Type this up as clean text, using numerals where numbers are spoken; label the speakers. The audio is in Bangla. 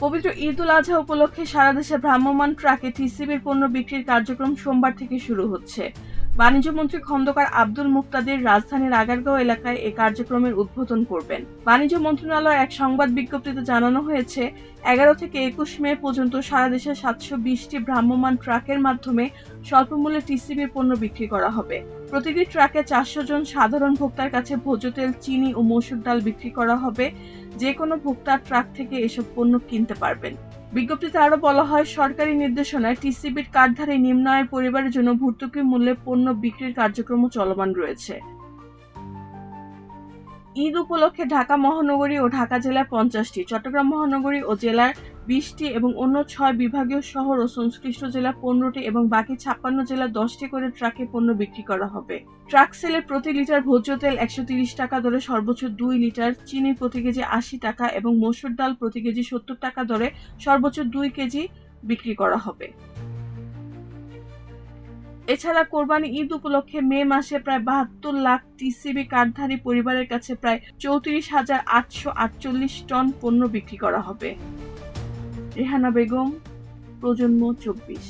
Speaker 1: পবিত্র ঈদ উল আজহা উপলক্ষে সারা দেশে ভ্রাম্যমাণ ট্রাকে টিসিবির পণ্য বিক্রির কার্যক্রম সোমবার থেকে শুরু হচ্ছে। বাণিজ্যমন্ত্রী খন্দকার আব্দুল মুক্তাদির রাজধানীর আগারগাঁও এলাকায় এ কার্যক্রমের উদ্বোধন করবেন। বাণিজ্য মন্ত্রণালয়ের এক সংবাদ বিজ্ঞপ্তিতে জানানো হয়েছে, 11 থেকে 21 মে পর্যন্ত সারা দেশে 720টি ভ্রাম্যমাণ ট্রাকের মাধ্যমে স্বল্পমূল্যে টিসিবির পণ্য বিক্রি করা হবে। প্রতিটি ট্রাকে 400 জন সাধারণ ভোক্তার কাছে ভোজ্য তেল, চিনি ও মসুর ডাল বিক্রি করা হবে। যে কোনো ভোক্তা ট্রাক থেকে এসব পণ্য কিনতে পারবেন। বিজ্ঞপ্তিতে আরো বলা হয়, সরকারি নির্দেশনায় টিসিবির কার্ডধারী নিম্ন আয়ের পরিবারের জন্য ভর্তুকি মূল্যে পণ্য বিক্রির কার্যক্রমও চলমান রয়েছে। ঈদ উপলক্ষে ঢাকা মহানগরী ও ঢাকা জেলায় 50টি, চট্টগ্রাম মহানগরী ও জেলার 20টি এবং অন্য 6 বিভাগীয় শহর ও সংশ্লিষ্ট জেলা 15টি এবং বাকি 56 জেলা 10টি করে ট্রাকে পণ্য বিক্রি করা হবে। ট্রাক সেলে প্রতি লিটার ভোজ্য তেল 130 টাকা দরে সর্বোচ্চ 2 লিটার, চিনি প্রতি কেজি 80 টাকা এবং মসুর ডাল প্রতি কেজি 70 টাকা দরে সর্বোচ্চ 2 কেজি বিক্রি করা হবে। এছাড়া কোরবানি ঈদ উপলক্ষে মে মাসে প্রায় 72 লাখ টিসিবি কার্ডধারী পরিবারের কাছে প্রায় 34,848 টন পণ্য বিক্রি করা হবে। রেহানা বেগম, প্রজন্ম 24।